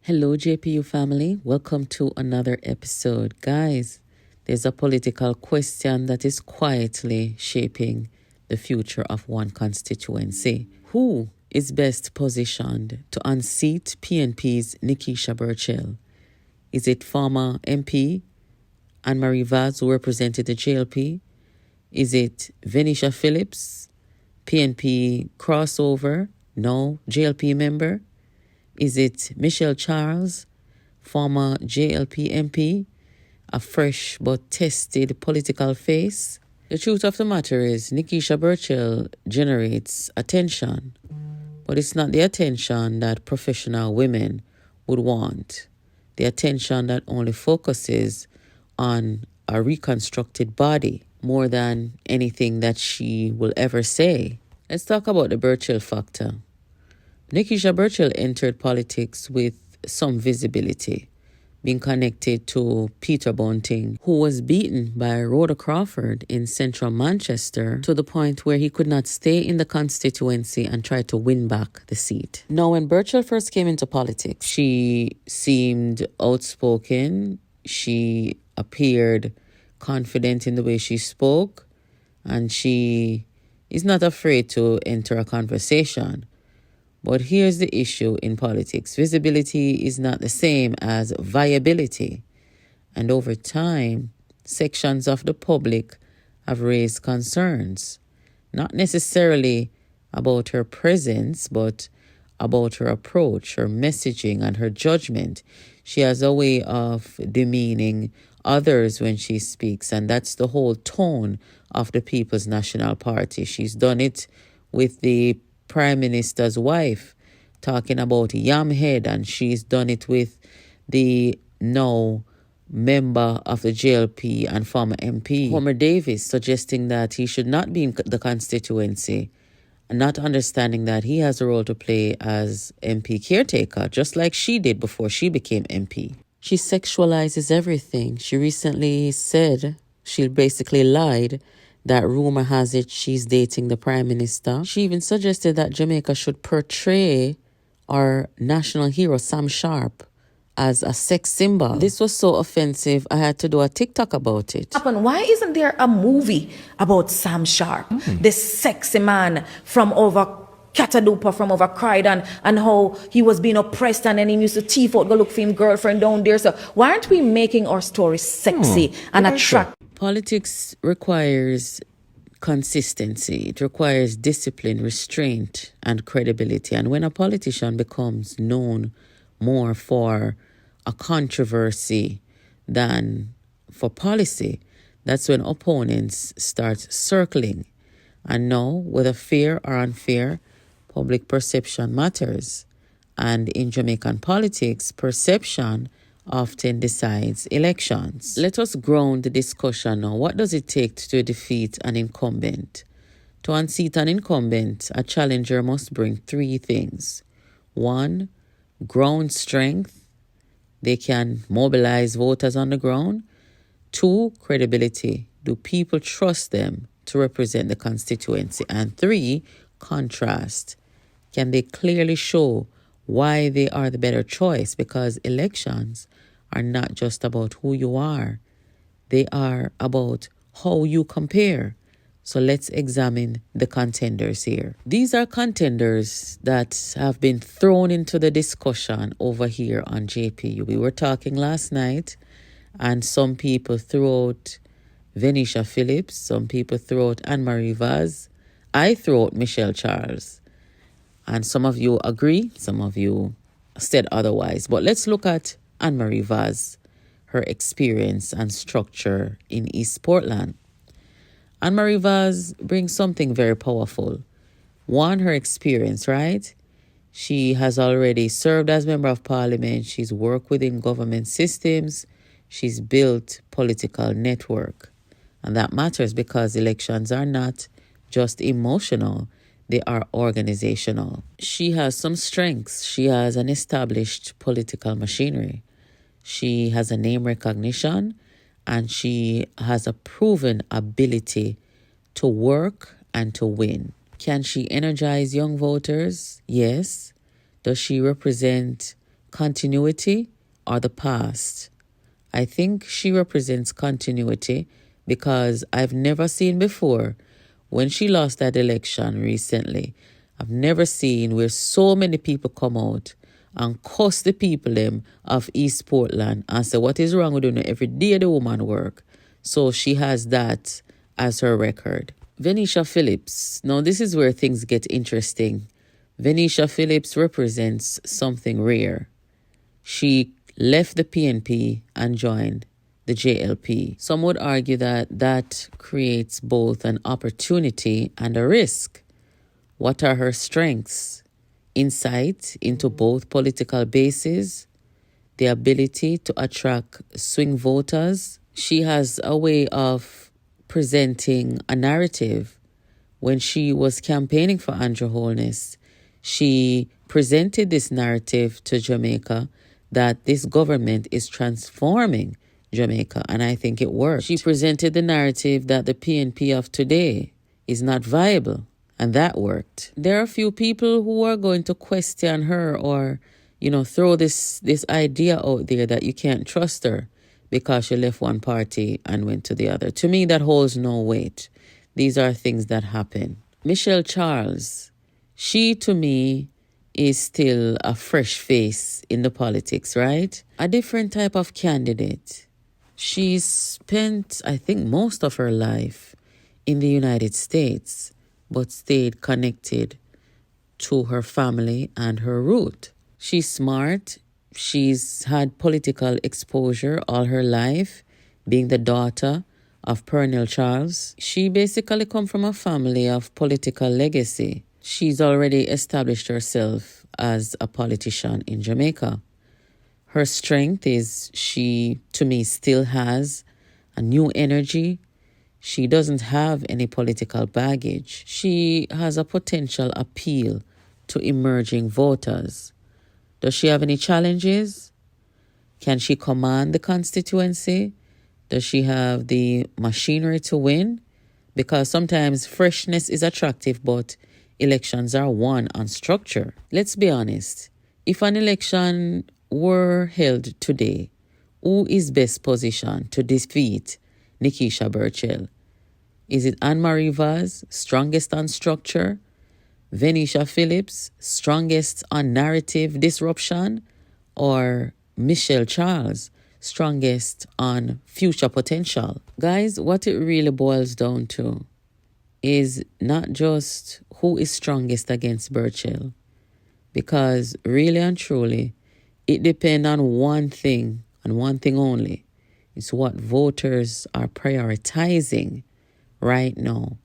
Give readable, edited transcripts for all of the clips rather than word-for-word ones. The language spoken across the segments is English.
Hello, JPU family. Welcome to another episode. Guys, there's a political question that is quietly shaping the future of one constituency. Who is best positioned to unseat PNP's Nekiesha Burchell? Is it former MP Ann Marie Vaz, who represented the JLP? Is it Venisha Phillips, PNP crossover, no JLP member? Is it Michelle Charles, former JLP MP, a fresh but tested political face? The truth of the matter is Nekiesha Burchell generates attention, but it's not the attention that professional women would want. The attention that only focuses on a reconstructed body more than anything that she will ever say. Let's talk about the Burchell factor. Nekiesha Burchell entered politics with some visibility, being connected to Peter Bunting, who was beaten by Rhoda Crawford in central Manchester to the point where he could not stay in the constituency and try to win back the seat. Now, when Burchell first came into politics, she seemed outspoken. She appeared confident in the way she spoke, and she is not afraid to enter a conversation. But here's the issue in politics. Visibility is not the same as viability. And over time, sections of the public have raised concerns, not necessarily about her presence, but about her approach, her messaging, and her judgment. She has a way of demeaning others when she speaks, and that's the whole tone of the People's National Party. She's done it with the Prime Minister's wife, talking about Yamhead, and she's done it with the now member of the JLP and former MP, Homer Davis, suggesting that he should not be in the constituency, and not understanding that he has a role to play as MP caretaker, just like she did before she became MP. She sexualizes everything. She recently said, she basically lied, that rumor has it she's dating the Prime Minister. She even suggested that Jamaica should portray our national hero, Sam Sharp, as a sex symbol. This was so offensive, I had to do a TikTok about it. Why isn't there a movie about Sam Sharp, this sexy man from over Catadupa, from over Croydon, and how he was being oppressed and then he used to thief out, go look for him girlfriend down there? So why aren't we making our story sexy and attractive? Politics requires consistency. It requires discipline, restraint, and credibility. And when a politician becomes known more for a controversy than for policy, that's when opponents start circling. And now, whether fair or unfair, public perception matters. And in Jamaican politics, perception often decides elections. Let us ground the discussion now. What does it take to defeat an incumbent? To unseat an incumbent, a challenger must bring three things. 1, ground strength. They can mobilize voters on the ground. 2, credibility. Do people trust them to represent the constituency? And 3, contrast. Can they clearly show why they are the better choice? Because elections are not just about who you are. They are about how you compare. So let's examine the contenders here. These are contenders that have been thrown into the discussion over here on JPU. We were talking last night, and some people threw out Venisha Phillips, some people threw out Ann Marie Vaz. I threw out Michelle Charles. And some of you agree, some of you said otherwise. But let's look at Ann Marie Vaz, her experience and structure in East Portland. Ann Marie Vaz brings something very powerful. 1, her experience, right? She has already served as Member of Parliament. She's worked within government systems. She's built political network. And that matters because elections are not just emotional. They are organizational. She has some strengths. She has an established political machinery. She has a name recognition, and she has a proven ability to work and to win. Can she energize young voters? Yes. Does she represent continuity or the past? I think she represents continuity because I've never seen before when she lost that election recently. I've never seen where so many people come out and cuss the people them of East Portland and say, what is wrong with you? Every day the woman work. So she has that as her record. Venisha Phillips. Now this is where things get interesting. Venisha Phillips represents something rare. She left the PNP and joined the JLP. Some would argue that that creates both an opportunity and a risk. What are her strengths? Insight into both political bases, the ability to attract swing voters. She has a way of presenting a narrative. When she was campaigning for Andrew Holness, she presented this narrative to Jamaica that this government is transforming Jamaica, and I think it worked. She presented the narrative that the PNP of today is not viable, and that worked. There are a few people who are going to question her or, throw this idea out there that you can't trust her because she left one party and went to the other. To me, that holds no weight. These are things that happen. Michelle Charles, she to me is still a fresh face in the politics, right? A different type of candidate. She's spent, I think, most of her life in the United States, but stayed connected to her family and her root. She's smart. She's had political exposure all her life, being the daughter of Pernell Charles. She basically come from a family of political legacy. She's already established herself as a politician in Jamaica. Her strength is she, to me, still has a new energy. She doesn't have any political baggage. She has a potential appeal to emerging voters. Does she have any challenges? Can she command the constituency? Does she have the machinery to win? Because sometimes freshness is attractive, but elections are won on structure. Let's be honest. If an election were held today, who is best positioned to defeat Nekiesha Burchell? Is it Ann Marie Vaz, strongest on structure? Venisha Phillips, strongest on narrative disruption? Or Michelle Charles, strongest on future potential? Guys, what it really boils down to is not just who is strongest against Burchell, because really and truly, it depends on one thing and one thing only. It's what voters are prioritizing right now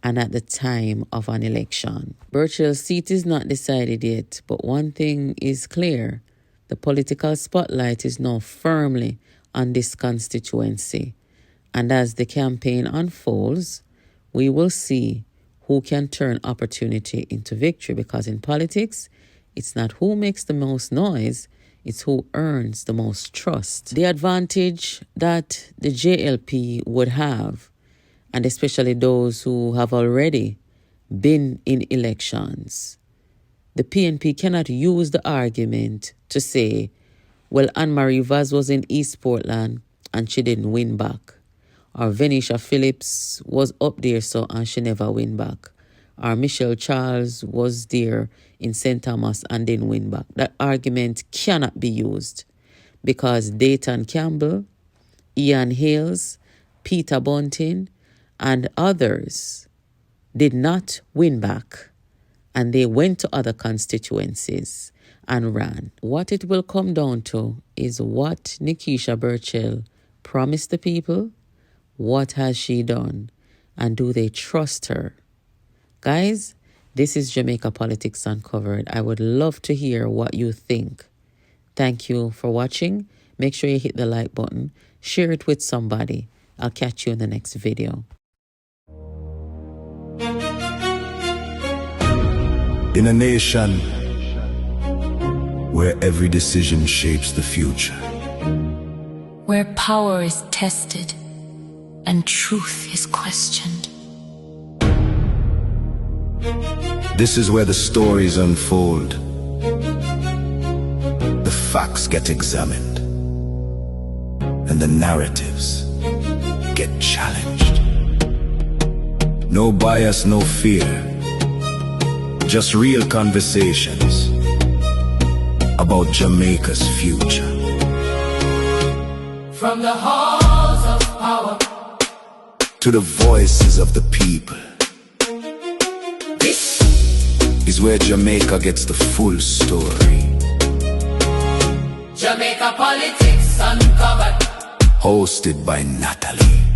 and at the time of an election. Burchell's seat is not decided yet, but one thing is clear. The political spotlight is now firmly on this constituency. And as the campaign unfolds, we will see who can turn opportunity into victory, because in politics, it's not who makes the most noise, it's who earns the most trust. The advantage that the JLP would have, and especially those who have already been in elections, the PNP cannot use the argument to say, well, Anmarie Vaz was in East Portland and she didn't win back. Or Venisha Phillips was up there and she never win back. Or Michelle Charles was there in St. Thomas and didn't win back. That argument cannot be used because Dayton Campbell, Ian Hales, Peter Bunting, and others did not win back, and they went to other constituencies and ran. What it will come down to is what Nekiesha Burchell promised the people. What has she done? And do they trust her? Guys, this is Jamaica Politics Uncovered. I would love to hear what you think. Thank you for watching. Make sure you hit the like button. Share it with somebody. I'll catch you in the next video. In a nation where every decision shapes the future, where power is tested and truth is questioned, this is where the stories unfold. The facts get examined, and the narratives get challenged. No bias, no fear, just real conversations about Jamaica's future. From the halls of power to the voices of the people, this is where Jamaica gets the full story. Jamaica Politics Uncovered, hosted by Natalie.